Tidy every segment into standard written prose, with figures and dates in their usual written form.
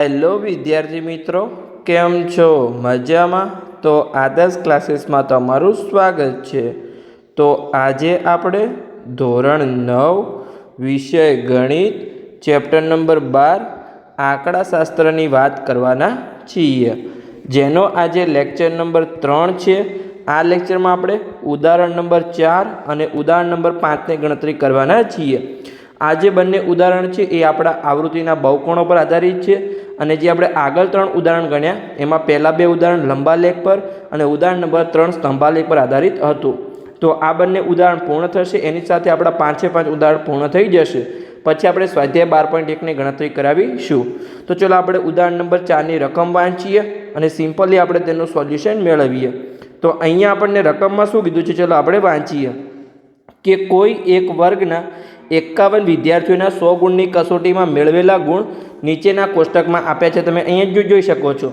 Hello વિદ્યાર્થી મિત્રો, કેમ છો? મજામાં? તો આદર્શ ક્લાસીસમાં તમારું સ્વાગત છે. તો આજે આપણે ધોરણ 9 વિષય ગણિત ચેપ્ટર નંબર 12 આંકડાશાસ્ત્રની વાત કરવાના છીએ, જેનો આજે લેક્ચર નંબર 3 છે. આ લેક્ચરમાં આપણે ઉદાહરણ નંબર 4 અને ઉદાહરણ નંબર 5ની ગણતરી કરવાના છીએ. આ જે બંને ઉદાહરણ છે એ આપણા આવૃત્તિના બહુકોણો પર આધારિત છે. અને જે આપણે આગળ 3 ઉદાહરણ ગણ્યા એમાં પહેલાં 2 ઉદાહરણ લંબાલેખ પર અને ઉદાહરણ નંબર 3 સ્તંભાલેખ પર આધારિત હતું. તો આ બંને ઉદાહરણ પૂર્ણ થશે, એની સાથે આપણા 5 ઉદાહરણ પૂર્ણ થઈ જશે. પછી આપણે સ્વાધ્યાય 12.1ની ગણતરી કરાવીશું. તો ચલો આપણે ઉદાહરણ નંબર 4ની રકમ વાંચીએ અને સિમ્પલી આપણે તેનું સોલ્યુશન મેળવીએ. તો અહીંયા આપણને રકમમાં શું કીધું છે, ચલો આપણે વાંચીએ કે કોઈ એક વર્ગના 51 વિદ્યાર્થીઓના 100 ગુણની કસોટીમાં મેળવેલા ગુણ નીચેના કોષ્ટકમાં આપ્યા છે. તમે અહીંયા જોઈ શકો છો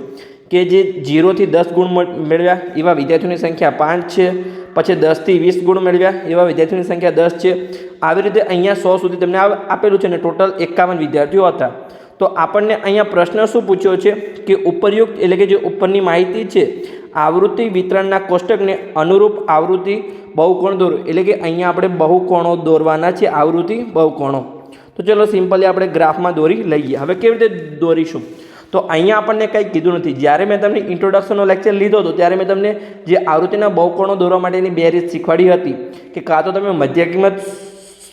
કે જે 0 થી 10 ગુણ મેળવ્યા એવા વિદ્યાર્થીઓની સંખ્યા 5 છે. પછી 10 થી 20 ગુણ મેળવ્યા એવા વિદ્યાર્થીઓની સંખ્યા 10 છે. આવી રીતે અહીંયા 100 સુધી તમને આપેલું છે ને ટોટલ 51 વિદ્યાર્થીઓ હતા. તો આપણને અહીંયા પ્રશ્ન શું પૂછ્યો છે કે ઉપરયુક્ત એટલે કે જે ઉપરની માહિતી છે આવૃત્તિ વિતરણના કોષ્ટકને અનુરૂપ આવૃત્તિ બહુકોણ દોરો. એટલે કે અહીંયા આપણે બહુકોણો દોરવાના છે, આવૃત્તિ બહુકોણો. તો ચલો સિમ્પલી આપણે ગ્રાફમાં દોરી લઈએ. હવે કેવી રીતે દોરીશું? તો અહીંયા આપણને કંઈ કીધું નથી. જ્યારે મેં તમને ઇન્ટ્રોડક્શનનો લેક્ચર લીધો હતો ત્યારે મેં તમને જે આવૃત્તિના બહુકોણો દોરવા માટેની 2 રીત શીખવાડી હતી કે કાં તો તમે મધ્ય કિંમત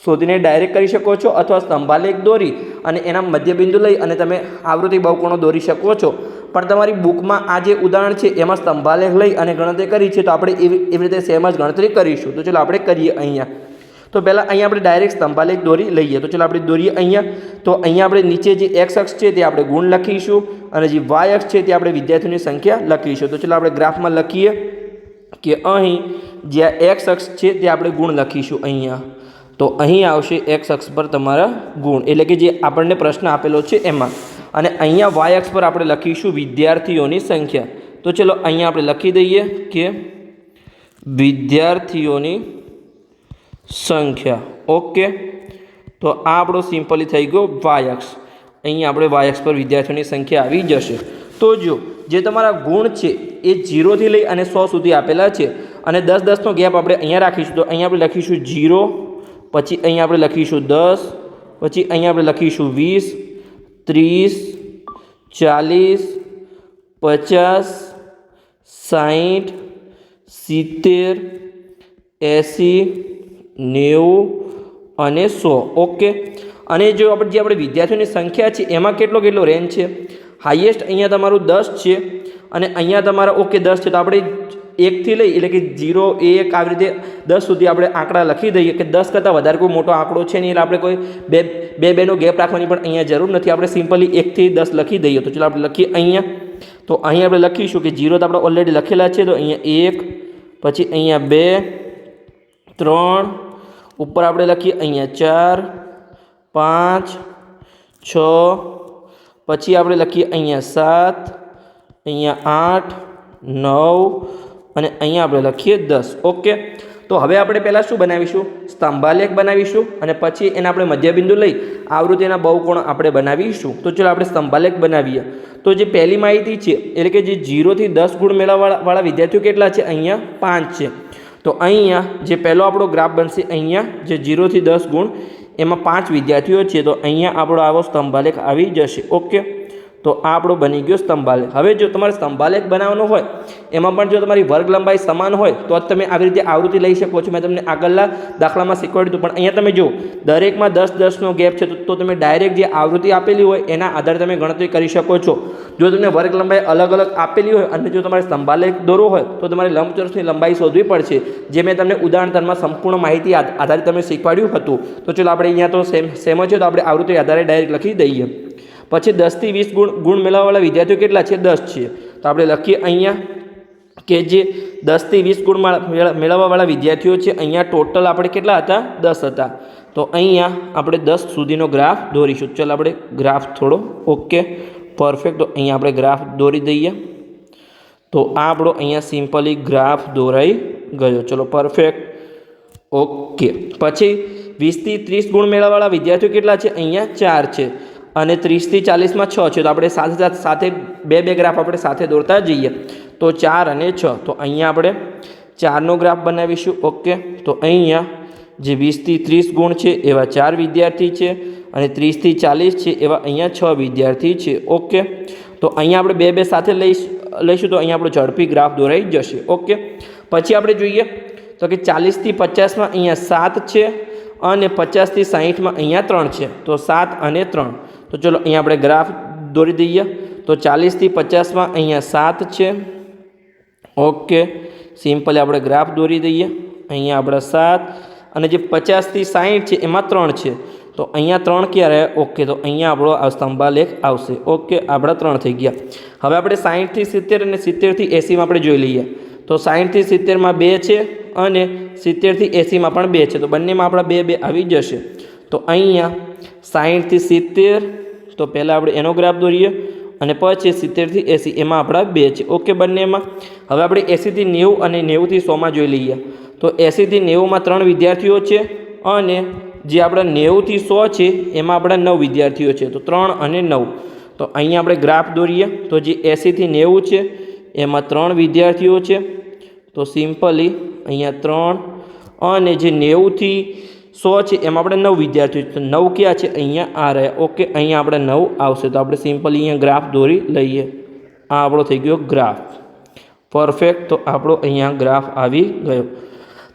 શોધીને ડાયરેક્ટ કરી શકો છો અથવા સ્તંભાલેખ દોરી અને એના મધ્યબિંદુ લઈ અને તમે આવૃત્તિ બહુકોણો દોરી શકો છો. પણ તમારી બુકમાં આ જે ઉદાહરણ છે એમાં સ્તંભાલેખ લઈ અને ગણતરી કરી છે, તો આપણે એવી રીતે સેમ જ ગણતરી કરીશું. તો ચલો આપણે કરીએ અહીંયા. તો પહેલાં અહીંયા આપણે ડાયરેક્ટ સ્તંભાલેખ દોરી લઈએ. તો ચલો આપણે દોરીએ અહીંયા. તો અહીંયા આપણે નીચે જે એક્સ અક્ષ છે તે આપણે ગુણ લખીશું અને જે વાય અક્ષ છે તે આપણે વિદ્યાર્થીઓની સંખ્યા લખીશું. તો ચલો આપણે ગ્રાફમાં લખીએ કે અહીં જ્યાં એક્સ અક્ષ છે તે આપણે ગુણ લખીશું અહીંયા. તો અહીં આવશે એક્સ અક્ષ પર તમારા ગુણ, એટલે કે જે આપણને પ્રશ્ન આપેલો છે એમાં. અને અહીંયા વાય અક્ષ પર આપણે લખીશું વિદ્યાર્થીઓની સંખ્યા. તો ચલો અહીંયા આપણે લખી દઈએ કે વિદ્યાર્થીઓની સંખ્યા. ઓકે, તો આ આપણો સિમ્પલી થઈ ગયો વાય અક્ષ. અહીંયા આપણે વાય અક્ષ પર વિદ્યાર્થીઓની સંખ્યા આવી જશે. તો જો જે તમારા ગુણ છે એ 0 થી લઈ અને 100 સુધી આપેલા છે અને 10-10નો ગેપ આપણે અહીંયા રાખીશું. તો અહીંયા આપણે લખીશું 0, પછી અહીંયા આપણે લખીશું 10, પછી અહીંયા આપણે લખીશું 20, 30, 40, 50, 60, 70, 80, 90 અને 100. ઓકે, અને જો આપણે વિદ્યાર્થીઓની સંખ્યા છે એમાં કેટલો રેન્જ છે? હાઈએસ્ટ અહીંયા તમારું 10 છે અને અહીંયા તમારા ઓકે 10 છે. તો આપણે 1 થી લઈ એટલે કે 0, 1 આવી રીતે 10 સુધી આપણે આંકડા લખી દઈએ કે 10 કરતાં વધારે કોઈ મોટો આંકડો છે નહીં, એટલે આપણે કોઈ બે ગેપ રાખવાની પણ અહીંયા જરૂર નથી. આપણે સિમ્પલી 1 થી 10 લખી દઈએ. તો ચલો આપણે લખીએ અહીંયા. તો અહીંયા આપણે લખીશું કે 0 તો આપણે ઓલરેડી લખેલા છે. તો અહીંયા 1, પછી અહીંયા 2, 3, ઉપર આપણે લખીએ અહીંયા 4, 5, 6, પછી આપણે લખીએ અહીંયા 7, અહીંયા 8, 9 અને અહીંયા આપણે લખીએ 10. ઓકે, તો હવે આપણે પહેલાં શું બનાવીશું? સ્તંભાલેખ બનાવીશું અને પછી એને આપણે મધ્યબિંદુ લઈ આવૃત્તિના બહુકોણ આપણે બનાવીશું. તો ચલો આપણે સ્તંભાલેખ બનાવીએ. તો જે પહેલી માહિતી છે એટલે કે જે 0 થી 10 ગુણ મેળવવાવાળા વિદ્યાર્થીઓ કેટલા છે? અહીંયા 5 છે. તો અહીંયા જે પહેલો આપણો ગ્રાફ બનશે, અહીંયા જે 0 થી 10 ગુણ એમાં 5 વિદ્યાર્થીઓ છે. તો અહીંયા આપણો આવો સ્તંભાલેખ આવી જશે. ઓકે, તો આ આપણો બની ગયો સ્તંભાલેખ. હવે જો તમારે સ્તંભાલેખ બનાવવાનો હોય એમાં પણ જો તમારી વર્ગ લંબાઈ સમાન હોય તો જ તમે આવી રીતે આવૃત્તિ લઈ શકો છો. મેં તમને આગળના દાખલામાં શીખવાડ્યું હતું, પણ અહીંયા તમે જો દરેકમાં 10-10નો ગેપ છે. તો તમે ડાયરેક્ટ જે આવૃત્તિ આપેલી હોય એના આધારે તમે ગણતરી કરી શકો છો. જો તમને વર્ગ લંબાઈ અલગ અલગ આપેલી હોય અને જો તમારે સ્તંભાલેખ દોરવો હોય તો તમારે લંબચોરસની લંબાઈ શોધવી પડશે, જે મેં તમને ઉદાહરણ 3માં સંપૂર્ણ માહિતી આધારિત તમે શીખવાડ્યું હતું. તો ચલો આપણે અહીંયા તો સેમ છે, તો આપણે આવૃત્તિ આધારે ડાયરેક્ટ લખી દઈએ. પછી 10 થી 20 ગુણ મેળવવાવાળા વિદ્યાર્થીઓ કેટલા છે? 10 છે. તો આપણે લખીએ અહીંયા કે જે 10 થી 20 ગુણ મેળવવાવાળા વિદ્યાર્થીઓ છે અહીંયા ટોટલ આપણે કેટલા હતા? 10 હતા. તો અહીંયા આપણે 10 સુધીનો ગ્રાફ દોરીશું. ચાલો આપણે ગ્રાફ થોડો ઓકે પરફેક્ટ. તો અહીંયા આપણે ગ્રાફ દોરી દઈએ. તો આ આપણો અહીંયા સિમ્પલી ગ્રાફ દોરાઈ ગયો. ચલો પરફેક્ટ. ઓકે, પછી 20 થી 30 ગુણ મેળવવાવાળા વિદ્યાર્થીઓ કેટલા છે? અહીંયા 4 છે. અને 30 થી 40માં 6 છે, તો આપણે સાથે બે ગ્રાફ આપણે સાથે દોરતા જઈએ. તો 4 અને 6, તો અહીંયા આપણે 4નો ગ્રાફ બનાવીશું. ઓકે, તો અહીંયા જે 20 થી 30 ગુણ છે એવા 4 વિદ્યાર્થી છે અને 30 થી 40 છે એવા અહીંયા 6 વિદ્યાર્થી છે. ઓકે, તો અહીંયા આપણે બે સાથે લઈશું તો અહીંયા આપણો ઝડપી ગ્રાફ દોરાઈ જશે. ઓકે, પછી આપણે જોઈએ તો કે 40 થી 50માં અહીંયા 7 છે અને 50 થી 60માં અહીંયા 3 છે, તો 7 અને 3. તો ચલો અહીંયા આપણે ગ્રાફ દોરી દઈએ. તો 40 થી 50માં અહીંયા 7 છે. ઓકે, સિમ્પલી આપણે ગ્રાફ દોરી દઈએ. અહીંયા આપણા 7 અને જે 50 થી 60 છે એમાં 3 છે, તો અહીંયા 3 ક્યાં રહ્યા? ઓકે, તો અહીંયા આપણો આ સ્તંભાલેખ આવશે. ઓકે, આપણા 3 થઈ ગયા. હવે આપણે 60 થી 70 અને 70 થી 80માં આપણે જોઈ લઈએ. તો 60 થી 70માં 2 છે અને 70 થી 80માં પણ 2 છે, તો બંનેમાં આપણા 2 આવી જશે. તો અહીંયા 60 થી 70, તો પહેલાં આપણે એનો ગ્રાફ દોરીએ અને પછી 70 થી 80 એમાં આપણા 2 છે. ઓકે, બંનેમાં. હવે આપણે 80 થી 90 અને 90 થી 100માં જોઈ લઈએ. તો 80 થી 90માં 3 વિદ્યાર્થીઓ છે અને જે આપણા 90 થી 100 છે એમાં આપણા 9 વિદ્યાર્થીઓ છે, તો 3 અને 9. તો અહીંયા આપણે ગ્રાફ દોરીએ. તો જે 80 થી 90 છે એમાં 3 વિદ્યાર્થીઓ છે, તો સિમ્પલી અહીંયા 3, અને જે 90 થી 100 છે એમાં આપણે 9 વિદ્યાર્થીઓ છે, તો 9 ક્યાં છે? અહીંયા આ રહ્યા. ઓકે, અહીંયા આપણે 9 આવશે, તો આપણે સિમ્પલી અહીંયા ગ્રાફ દોરી લઈએ. આ આપણો થઈ ગયો ગ્રાફ. પરફેક્ટ, તો આપણો અહીંયા ગ્રાફ આવી ગયો.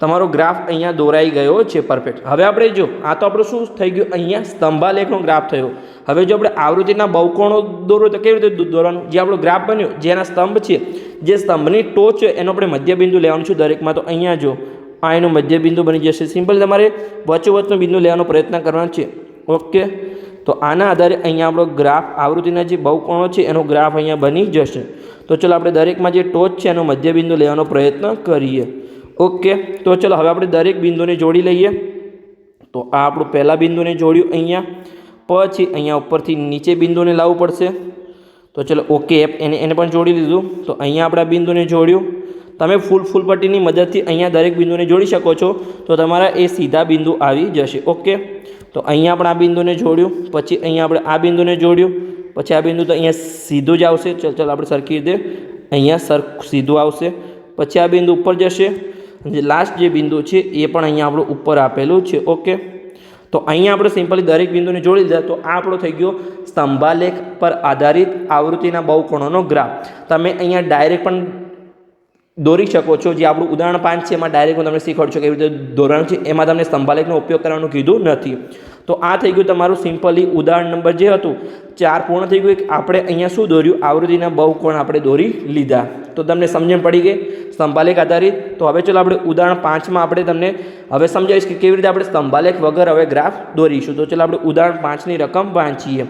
તમારો ગ્રાફ અહીંયા દોરાઈ ગયો છે. પરફેક્ટ. હવે આપણે જો આ તો આપણું શું થઈ ગયું? અહીંયા સ્તંભાલેખનો ગ્રાફ થયો. હવે જો આપણે આવૃત્તિના બહુકોણો દોરો તો કેવી રીતે દોરવાનું? જે આપણો ગ્રાફ બન્યો, જેના સ્તંભ છે, જે સ્તંભની ટોચ છે એનો આપણે મધ્યબિંદુ લેવાનું છે દરેકમાં. તો અહીંયા જો આ એનું મધ્યબિંદુ બની જશે. સિમ્પલ તમારે વચ્ચોવચ્ચનો બિંદુ લેવાનો પ્રયત્ન કરવાનો છે. ઓકે, તો આના આધારે અહીંયા આપણો ગ્રાફ, આવૃત્તિના જે બહુકોણો છે એનો ગ્રાફ અહીંયા બની જશે. તો ચલો આપણે દરેકમાં જે ટોચ છે એનો મધ્યબિંદુ લેવાનો પ્રયત્ન કરીએ. ઓકે, તો ચલો હવે આપણે દરેક બિંદુને જોડી લઈએ. તો આ આપણું પહેલા બિંદુને જોડ્યું અહીંયા, પછી અહીંયા ઉપરથી નીચે બિંદુને લાવવું પડશે. તો ચલો ઓકે, એને પણ જોડી લીધું. તો અહીંયા આપણા બિંદુને જોડ્યું. તમે ફૂલ પટ્ટીની મદદથી અહીંયા દરેક બિંદુને જોડી શકો છો, તો તમારા એ સીધા બિંદુ આવી જશે. ઓકે, તો અહીંયા આપણે આ બિંદુને જોડ્યું, પછી અહીંયા આપણે આ બિંદુને જોડ્યું, પછી આ બિંદુ તો અહીંયા સીધું જ આવશે. ચલો આપણે સરખી રીતે અહીંયા સીધું આવશે. પછી આ બિંદુ ઉપર જશે, જે લાસ્ટ જે બિંદુ છે એ પણ અહીંયા આપણું ઉપર આપેલું છે. ઓકે, તો અહીંયા આપણે સિમ્પલી દરેક બિંદુને જોડી દીધા. તો આ આપણો થઈ ગયો સ્તંભાલેખ પર આધારિત આવૃત્તિના બહુકોણોનો ગ્રાફ. તમે અહીંયા ડાયરેક્ટ પણ દોરી શકો છો. જે આપણું ઉદાહરણ 5 છે એમાં ડાયરેક્ટ હું તમને શીખવાડું છું કેવી રીતે દોરવાનું છે. એમાં તમને સ્તંભાલેખનો ઉપયોગ કરવાનું કીધું નથી. તો આ થઈ ગયું તમારું સિમ્પલી ઉદાહરણ નંબર જે હતું 4 પૂર્ણ થઈ ગયું. આપણે અહીંયા શું દોર્યું? આવૃત્તિના બહુકોણ આપણે દોરી લીધા. તો તમને સમજણ પડી ગઈ સ્તંભાલેખ આધારિત. તો હવે ચલો આપણે ઉદાહરણ 5માં આપણે તમને હવે સમજાવીશ કે કેવી રીતે આપણે સ્તંભાલેખ વગર હવે ગ્રાફ દોરીશું. તો ચલો આપણે ઉદાહરણ 5ની રકમ વાંચીએ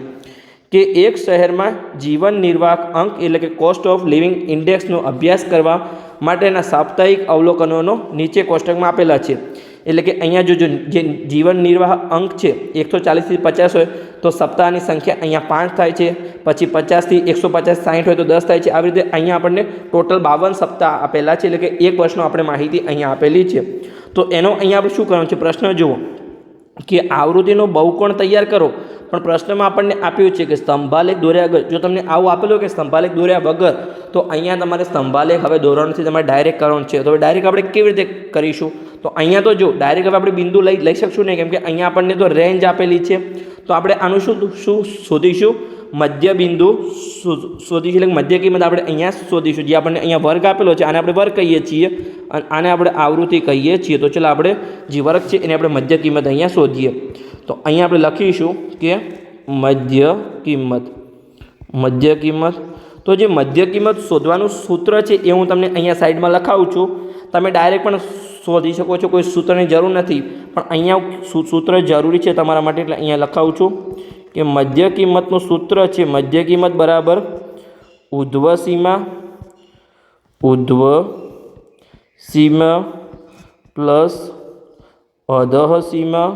કે એક શહેરમાં જીવન નિર્વાહ અંક એટલે કે કોસ્ટ ઓફ લિવિંગ ઇન્ડેક્સનો અભ્યાસ કરવા માટેના સાપ્તાહિક અવલોકનોનો નીચે કોષ્ટકમાં આપેલા છે. એટલે કે અહીંયા જો જે જીવન નિર્વાહ અંક છે 140 થી 50 હોય તો સપ્તાહની સંખ્યા અહીંયા 5 થાય છે. પછી 50 થી 150 60 હોય તો 10 થાય છે. આવી રીતે અહીંયા આપણને ટોટલ 52 સપ્તાહ આપેલા છે. એટલે કે એક વર્ષનો આપણે માહિતી અહીંયા આપેલી છે. તો એનો અહીંયા આપણે શું કરવાનું છે? પ્રશ્ન જુઓ કે આવૃત્તિનો બહુકોણ તૈયાર કરો, પણ પ્રશ્નમાં આપણને આપ્યું છે કે સ્તંભાલેખ દોર્યા વગર. જો તમને આવું આપેલું કે સ્તંભાલેખ દોર્યા વગર, તો અહીંયા તમારે સ્તંભાલેખ હવે દોરવાનું છે, તમારે ડાયરેક્ટ કરવાનું છે. તો હવે ડાયરેક્ટ આપણે કેવી રીતે કરીશું? તો અહીંયા તો જો ડાયરેક્ટ હવે આપણે બિંદુ લઈ શકશું નહીં, કેમ કે અહીંયા આપણને તો રેન્જ આપેલી છે. તો આપણે આનું શું શોધીશું? મધ્ય બિંદુ શોધીશું. એટલે મધ્ય કિંમત આપણે અહીંયા શોધીશું. જે આપણને અહીંયા વર્ગ આપેલો છે આને આપણે વર્ગ કહીએ છીએ અને આને આપણે આવૃત્તિ કહીએ છીએ. તો ચલો આપણે જે વર્ગ છે એને આપણે મધ્ય કિંમત અહીંયા શોધીએ. તો અહીંયા આપણે લખીશું કે મધ્ય કિંમત. તો જે મધ્ય કિંમત શોધવાનું સૂત્ર છે એ હું તમને અહીંયા સાઈડમાં લખાવું છું. તમે ડાયરેક્ટ પણ શોધી શકો છો, કોઈ સૂત્રની જરૂર નથી, પણ અહીંયા સૂત્ર જરૂરી છે તમારા માટે, એટલે અહીંયા લખાવું છું કે મધ્ય કિંમતનું સૂત્ર છે મધ્ય કિંમત બરાબર ઉધ્વ સીમા પ્લસ અધઃ સીમા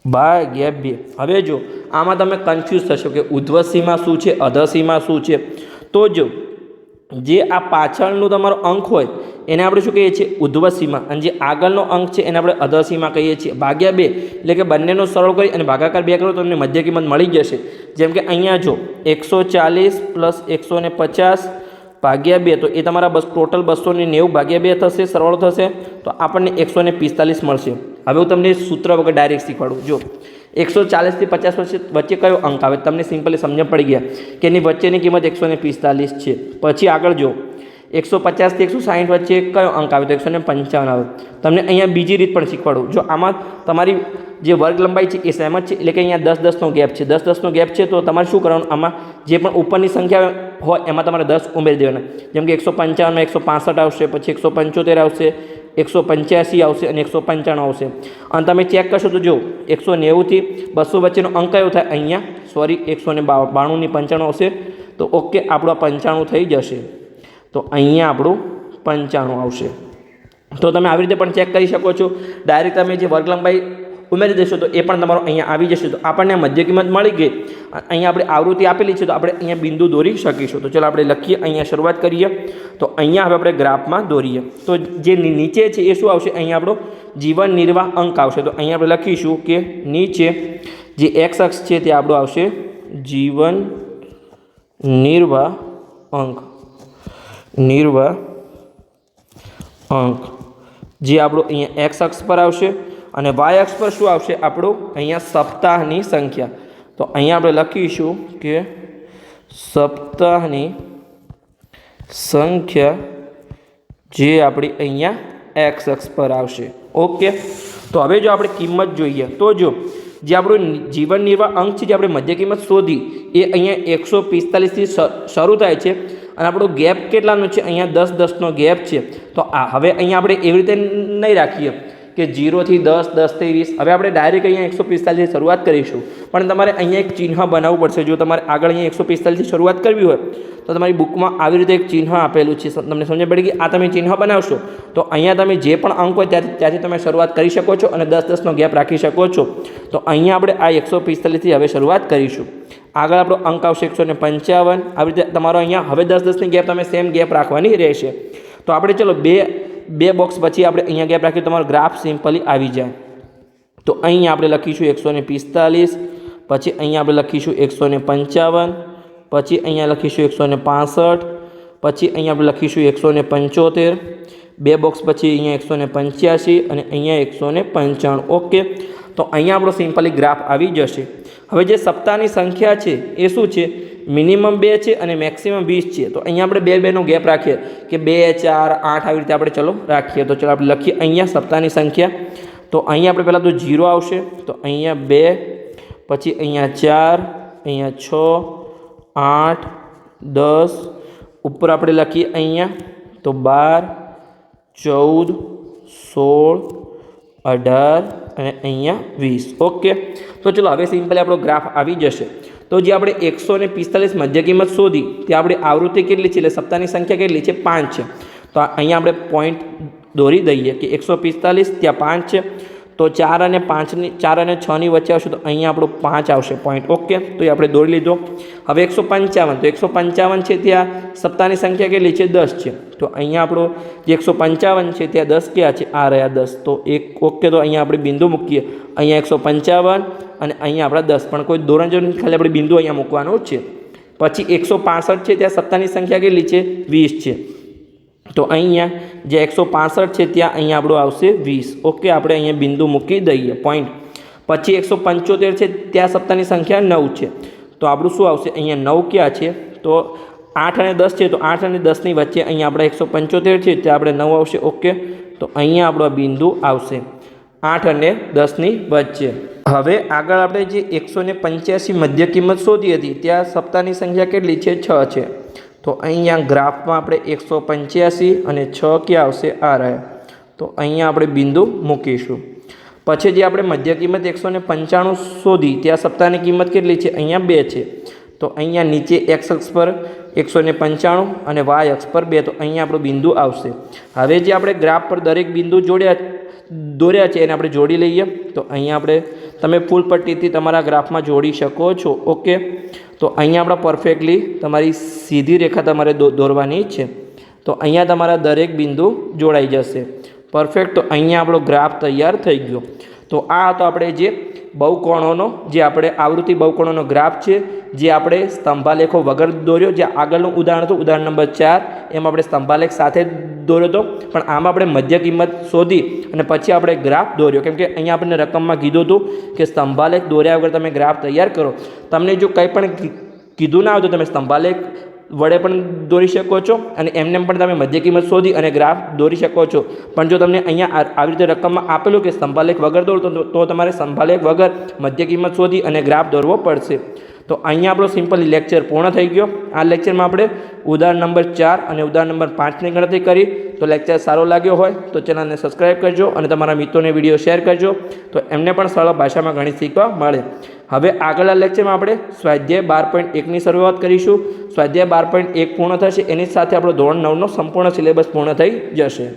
ભાગ્યા 2. હવે જો આમાં તમે કન્ફ્યુઝ થશો કે ઉધ્વ સીમા શું છે, અધઃ સીમા શું છે. તો જો જે આ પાછળનું તમારો અંક હોય એને આપણે શું કહીએ છીએ ઉધ્વ સીમા, અને જે આગળનો અંક છે એને આપણે અધર સીમા કહીએ છીએ. ભાગ્યા 2 એટલે કે બંનેનો સરળ કરી અને ભાગાકાર 2 કરો તો તમને મધ્ય કિંમત મળી જશે. જેમ કે અહીંયા જો 140 પ્લસ 150 ભાગ્યા 2, તો એ તમારા ટોટલ 290 ભાગ્યા 2 થશે, સરળ થશે, તો આપણને 145 મળશે. હવે હું તમને સૂત્ર વગર ડાયરેક્ટ શીખવાડું. જો 140 થી 50 વચ્ચે કયો અંક આવે તમને સિમ્પલી સમજણ પડી ગયા કે એની વચ્ચેની કિંમત 145 છે. પછી આગળ જો 150 થી 160 વચ્ચે કયો અંક આવે તો 155 આવે. તમને અહીંયા બીજી રીત પણ શીખવાડું. જો આમાં તમારી જે વર્ગ લંબાઈ છે એ સેમ જ છે, એટલે કે અહીંયા 10-10નો ગેપ છે. 10-10નો ગેપ છે તો તમારે શું કરવાનું, આમાં જે પણ ઉપરની સંખ્યા હોય એમાં તમારે 10 ઉમેરી દેવાના. જેમ કે 155માં 165 આવશે, પછી 175 આવશે, 185 આવશે અને 195 આવશે. અને તમે ચેક કરશો તો જો 190 થી 200 વચ્ચેનો અંક કયો થાય, અહીંયા 192 ની 95 આવશે. તો ઓકે, આપણું 95 થઈ જશે. તો અહીંયા આપણું 95 આવશે. તો તમે આવી રીતે પણ ચેક કરી શકો છો. ડાયરેક્ટ તમે જે વર્ગ લંબાઈ ઉમેરી દેશો તો એ પણ તમારો અહીંયા આવી જશે. તો આપણને મધ્ય કિંમત મળી ગઈ. અહીંયા આપણે આવૃત્તિ આપેલી છે તો આપણે અહીંયા બિંદુ દોરી શકીશું. તો ચાલો આપણે લખીએ, અહીંયા શરૂઆત કરીએ. તો અહીંયા હવે આપણે ગ્રાફમાં દોરીએ. તો જે નીચે છે એ શું આવશે, અહીંયા આપણો જીવન નિર્વાહ અંક આવશે. તો અહીંયા આપણે લખીશું કે નીચે જે એક્સ અક્ષ છે તે આપણો આવશે જીવન નિર્વાહ અંક. જે આપણો અહીંયા એક્સ અક્ષ પર આવશે અને વાય અક્ષ પર શું આવશે, આપણું અહીંયા સપ્તાહની સંખ્યા. તો અહીંયા આપણે લખીશું કે સપ્તાહની સંખ્યા જે આપણી અહીંયા એક્સ અક્ષ પર આવશે. ઓકે, તો હવે જો આપણે કિંમત જોઈએ તો જો જે આપણું જીવન નિર્વાહ અંક છે, જે આપણે મધ્ય કિંમત શોધી એ અહીંયા 145 થી શરૂ થાય છે અને આપણો ગેપ કેટલાનો છે, અહીંયા 10-10નો ગેપ છે. તો હવે અહીંયા આપણે એવી રીતે નહીં રાખીએ કે 0 થી 10, 10 થી 20. હવે આપણે ડાયરેક્ટ અહીંયા 145 થી શરૂઆત કરીશું, પણ તમારે અહીંયા એક ચિહ્ન બનાવવું પડશે. જો તમારે આગળ અહીંયા 145 થી શરૂઆત કરવી હોય તો તમારી બુકમાં આવી રીતે એક ચિહ્ન આપેલું છે, તમને સમજ પડી ગઈ. આ તમે ચિહ્ન બનાવશો તો અહીંયા તમે જે પણ અંક હોય ત્યાંથી તમે શરૂઆત કરી શકો છો અને 10-10નો ગેપ રાખી શકો છો. તો અહીંયા આપણે આ 145 થી હવે શરૂઆત કરીશું. આગળ આપણો અંક આવશે 155. આવી રીતે તમારો અહીંયા હવે 10-10ની ગેપ તમે સેમ ગેપ રાખવાની રહેશે. તો આપણે ચલો બે બોક્સ પછી આપણે અહીંયા ગેપ રાખીએ, તમારો ગ્રાફ સિમ્પલી આવી જાય. તો અહીંયા આપણે લખીશું 145, પછી અહીંયા આપણે લખીશું 155, પછી અહીંયા લખીશું 165, પછી અહીંયા આપણે લખીશું 175, બે બોક્સ પછી અહીંયા 185 અને અહીંયા 195. ઓકે, તો અહીંયા આપણો સિમ્પલી ગ્રાફ આવી જશે. હવે જે સપ્તાહની સંખ્યા છે એ શું છે, મિનિમમ 2 છે અને મેક્સિમમ 20 છે. તો અહીંયા આપણે 2-2નો ગેપ રાખીએ કે 2, 4, 8 આવી રીતે આપણે ચલો રાખીએ. તો ચલો આપણે લખીએ અહીંયા સપ્તાહની સંખ્યા. તો અહીંયા આપણે પહેલાં તો 0 આવશે, તો અહીંયા 2, પછી અહીંયા 4, અહીંયા 6, 8, 10, ઉપર આપણે લખીએ અહીંયા તો 12, 14, 16, 18 અને અહીંયા 20. ઓકે, તો ચલો હવે સિમ્પલી આપણો ગ્રાફ આવી જશે. તો જે આપણે 145 મધ્ય કિંમત શોધી તે આપણી આવૃત્તિ કેટલી છે, એટલે સપ્તાહની સંખ્યા કેટલી છે, 5 છે. તો અહીંયા આપણે પોઈન્ટ દોરી દઈએ કે 145 ત્યાં 5 છે. તો 4 અને 6ની વચ્ચે આવશે તો અહીંયા આપણું 5 આવશે પોઈન્ટ. ઓકે, તો એ આપણે દોરી લીધો. હવે 155, તો 155 છે ત્યાં સપ્તાહની સંખ્યા કેટલી છે, 10 છે. તો અહીંયા આપણો જે 155 છે ત્યાં 10 ક્યાં છે, આ રહ્યા 10. તો ઓકે, તો અહીંયા આપણે બિંદુ મૂકીએ. અહીંયા 155 અને અહીંયા આપણા 10, પણ કોઈ ધોરણ જો ખાલી આપણે બિંદુ અહીંયા મૂકવાનું છે. પછી 165 છે ત્યાં સપ્તાહની સંખ્યા કેટલી છે, 20 છે. તો અહીંયા જે 165 છે ત્યાં અહીંયા આપણું આવશે 20. ઓકે, આપણે અહીંયા બિંદુ મૂકી દઈએ પોઈન્ટ. પછી 175 છે ત્યાં સપ્તાહની સંખ્યા 9 છે. તો આપણું શું આવશે, અહીંયા 9 ક્યાં છે, તો 8 અને 10 છે. તો 8 અને 10ની વચ્ચે અહીંયા આપણે 175 છે ત્યાં આપણે 9 આવશે. ઓકે, તો અહીંયા આપણો બિંદુ આવશે 8 અને 10ની વચ્ચે. હવે આગળ આપણે જે 185 મધ્ય કિંમત શોધી હતી ત્યાં સપ્તાહની સંખ્યા કેટલી છે, 6 છે. તો અહીંયા ગ્રાફમાં આપણે 185 અને 6 ક્યાં આવશે, આ રહ્યા. તો અહીંયા આપણે બિંદુ મૂકીશું. પછી જે આપણે મધ્ય કિંમત 195 શોધી ત્યાં સપ્તાહની કિંમત કેટલી છે, અહીંયા 2 છે. તો અહીંયા નીચે એક્સ અક્ષ પર 195 અને વાય અક્ષ પર 2. તો અહીંયા આપણું બિંદુ આવશે. હવે જે આપણે ગ્રાફ પર દરેક બિંદુ દોર્યા છે એને આપણે જોડી લઈએ. તો અહીંયા આપણે તમે ફૂલ પટ્ટીથી તમારા ગ્રાફમાં જોડી શકો છો. ઓકે, તો અહીંયા આપણે પરફેક્ટલી તમારી સીધી રેખા તમારે દોરવાની છે. તો અહીંયા તમારા દરેક બિંદુ જોડાઈ જશે. પરફેક્ટ. તો અહીંયા આપણો ગ્રાફ તૈયાર થઈ ગયો. તો આ હતો આપણે જે બહુકોણોનો જે આપણે આવૃત્તિ બહુકોણોનો ગ્રાફ છે, જે આપણે સ્તંભાલેખો વગર દોર્યો. જે આગળનું ઉદાહરણ હતું ઉદાહરણ નંબર 4, એમાં આપણે સ્તંભાલેખ સાથે દોર્યો હતો, પણ આમાં આપણે મધ્ય કિંમત શોધી અને પછી આપણે ગ્રાફ દોર્યો. કેમ કે અહીંયા આપણને રકમમાં કીધું હતું કે સ્તંભાલેખ દોર્યા વગર તમે ગ્રાફ તૈયાર કરો. તમને જો કંઈ પણ કીધું ના હોય તો તમે સ્તંભાલેખ વડે પણ દોરી શકો છો અને એમને પણ તમે મધ્ય કિંમત શોધી અને ગ્રાફ દોરી શકો છો. પણ જો તમને અહીંયા આવી રીતે રકમમાં આપેલું કે સ્તંભાલેખ વગર દોરો તો તમારે સ્તંભાલેખ વગર મધ્ય કિંમત શોધી અને ગ્રાફ દોરવો પડશે. તો અહીંયા આપણો સિમ્પલી લેક્ચર પૂર્ણ થઈ ગયો. આ લેક્ચરમાં આપણે ઉદાહરણ નંબર 4 અને ઉદાહરણ નંબર 5ની ગણતરી કરી. તો લેક્ચર સારો લાગ્યો હોય તો ચેનલને સબસ્ક્રાઈબ કરજો અને તમારા મિત્રોને વિડીયો શેર કરજો, તો એમને પણ સરળ ભાષામાં ગણિત શીખવા મળે. હવે આગળના લેક્ચરમાં આપણે સ્વાધ્યાય 12.1ની શરૂઆત કરીશું. સ્વાધ્યાય 12.1 પૂર્ણ થશે એની સાથે આપણો ધોરણ 9નો સંપૂર્ણ સિલેબસ પૂર્ણ થઈ જશે.